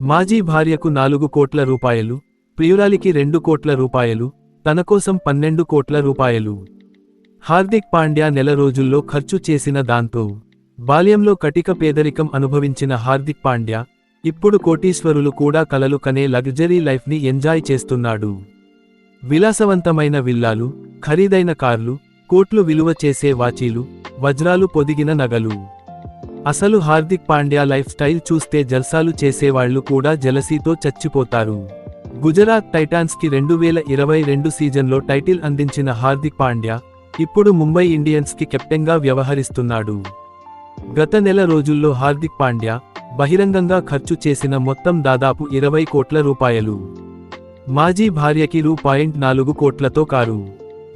మాజీ భార్యకు 4 కోట్ల రూపాయలు, ప్రియురాలికి 2 కోట్ల రూపాయలు, తనకోసం 12 కోట్ల రూపాయలు. హార్దిక్ పాండ్యా నెల రోజుల్లో ఖర్చు చేసిన దాంతో బాల్యంలో కటిక పేదరికం అనుభవించిన హార్దిక్ పాండ్యా ఇప్పుడు కోటీశ్వరులు కూడా కలలు కనే లగ్జరీ లైఫ్ని ఎంజాయ్ చేస్తున్నాడు. విలాసవంతమైన విల్లాలు, ఖరీదైన కార్లు, కోట్లు విలువ చేసే వాచీలు, వజ్రాలు పొదిగిన నగలు. అసలు హార్దిక్ పాండ్యా లైఫ్ స్టైల్ చూస్తే జల్సాలు చేసేవాళ్లు కూడా జలసీతో చచ్చిపోతారు. గుజరాత్ టైటాన్స్కి 2022 సీజన్లో టైటిల్ అందించిన హార్దిక్ పాండ్యా ఇప్పుడు ముంబై ఇండియన్స్కి కెప్టెన్గా వ్యవహరిస్తున్నాడు. గత నెల రోజుల్లో హార్దిక్ పాండ్యా బహిరంగంగా ఖర్చు చేసిన మొత్తం దాదాపు 20 కోట్ల రూపాయలు. మాజీ భార్యకి రూ.4 కోట్లతో కారు.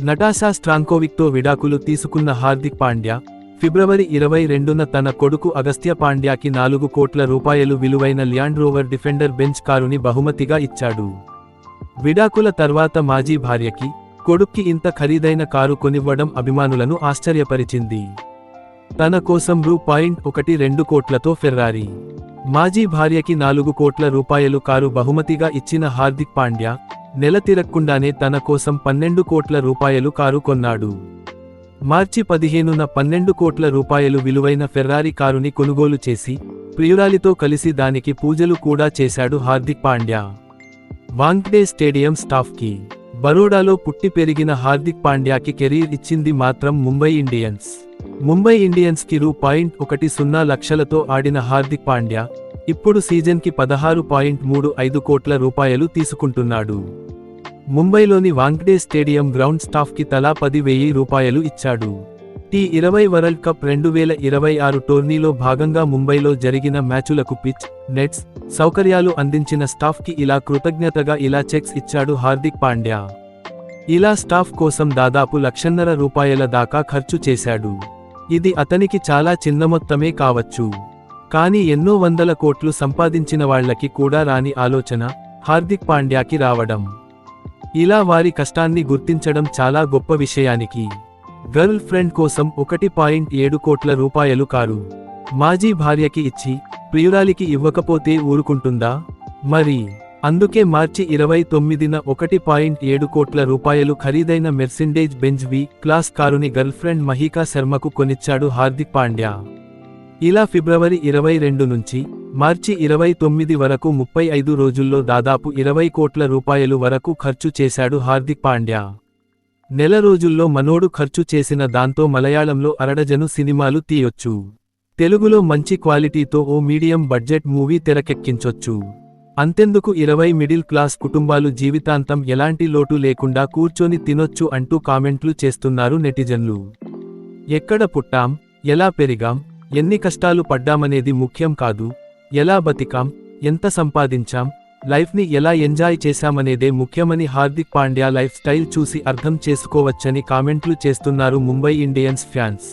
నటాషా స్ట్రాంకోవిక్తో విడాకులు తీసుకున్న హార్దిక్ పాండ్యా ఫిబ్రవరి 22న తన కొడుకు అగస్త్య పాండ్యాకి 4 కోట్ల రూపాయలు విలువైన ల్యాండ్ రోవర్ డిఫెండర్ బెంచ్ కారుని బహుమతిగా ఇచ్చాడు. విడాకుల తర్వాత మాజీ భార్యకి, కొడుక్కి ఇంత ఖరీదైన కారు కొనివ్వడం అభిమానులను ఆశ్చర్యపరిచింది. తన కోసం రూ.12 కోట్లతో ఫెర్రారీ. మాజీ భార్యకి 4 కోట్ల రూపాయలు కారు బహుమతిగా ఇచ్చిన హార్దిక్ పాండ్యా నెల తిరక్కుండానే తన కోసం 12 కోట్ల రూపాయలు కారు కొన్నాడు. మార్చి 15న 12 కోట్ల రూపాయలు విలువైన ఫెర్రారీ కారుని కొనుగోలు చేసి ప్రియురాలితో కలిసి దానికి పూజలు కూడా చేశాడు హార్దిక్ పాండ్యా. వాంఖ్డే స్టేడియం స్టాఫ్కి. బరోడాలో పుట్టి పెరిగిన హార్దిక్ పాండ్యాకి కెరీర్ ఇచ్చింది మాత్రం ముంబై ఇండియన్స్. ముంబై ఇండియన్స్కి రూ.10 లక్షలతో ఆడిన హార్దిక్ పాండ్యా ఇప్పుడు సీజన్కి 16.35 కోట్ల రూపాయలు తీసుకుంటున్నాడు. ముంబైలోని వాంఖ్డే స్టేడియం గ్రౌండ్ స్టాఫ్కి తలా 10,000 రూపాయలు ఇచ్చాడు. T20 వరల్డ్ కప్ 2026 టోర్నీలో భాగంగా ముంబైలో జరిగిన మ్యాచులకు పిచ్, నెట్స్, సౌకర్యాలు అందించిన స్టాఫ్కి ఇలా కృతజ్ఞతగా ఇలా చెక్స్ ఇచ్చాడు హార్దిక్ పాండ్యా. ఇలా స్టాఫ్ కోసం దాదాపు 1,50,000 రూపాయల దాకా ఖర్చు చేశాడు. ఇది అతనికి చాలా చిన్న మొత్తమే కావచ్చు. కానీ ఎన్నో వందల కోట్లు సంపాదించిన వాళ్లకి కూడా రాని ఆలోచన హార్దిక్ పాండ్యాకి రావడం, ఇలా వారి కష్టాన్ని గుర్తించడం చాలా గొప్ప విషయానికి. గర్ల్ ఫ్రెండ్ కోసం 1.7 కోట్ల రూపాయలు కారు మాజీ భార్యకి ఇచ్చి ప్రియురాలికి ఇవ్వకపోతే ఊరుకుంటుందా మరి? అందుకే మార్చి 29న 1.7 కోట్ల రూపాయలు ఖరీదైన మెర్సిడెజ్ బెంజ్ వి క్లాస్ కారుని గర్ల్ ఫ్రెండ్ మహికా శర్మకు కొనిచ్చాడు హార్దిక్ పాండ్యా. ఇలా ఫిబ్రవరి 22 నుంచి మార్చి 29 వరకు 35 రోజుల్లో దాదాపు 20 కోట్ల రూపాయలు వరకు ఖర్చు చేశాడు హార్దిక్ పాండ్యా. నెల రోజుల్లో మనోడు ఖర్చు చేసిన దాంతో మలయాళంలో అరడజను సినిమాలు తీయొచ్చు. తెలుగులో మంచి క్వాలిటీతో ఓ మీడియం బడ్జెట్ మూవీ తెరకెక్కించొచ్చు. అంతెందుకు 20 మిడిల్ క్లాస్ కుటుంబాలు జీవితాంతం ఎలాంటి లోటు లేకుండా కూర్చొని తినొచ్చు అంటూ కామెంట్లు చేస్తున్నారు నెటిజన్లు. ఎక్కడ పుట్టాం, ఎలా పెరిగాం, ఎన్ని కష్టాలు పడ్డామనేది ముఖ్యం కాదు, ఎలా బతికాం, ఎంత సంపాదించాం, లైఫ్ని ఎలా ఎంజాయ్ చేశామనేదే ముఖ్యమని హార్దిక్ పాండ్యా లైఫ్ స్టైల్ చూసి అర్థం చేసుకోవచ్చని కామెంట్లు చేస్తున్నారు ముంబై ఇండియన్స్ ఫ్యాన్స్.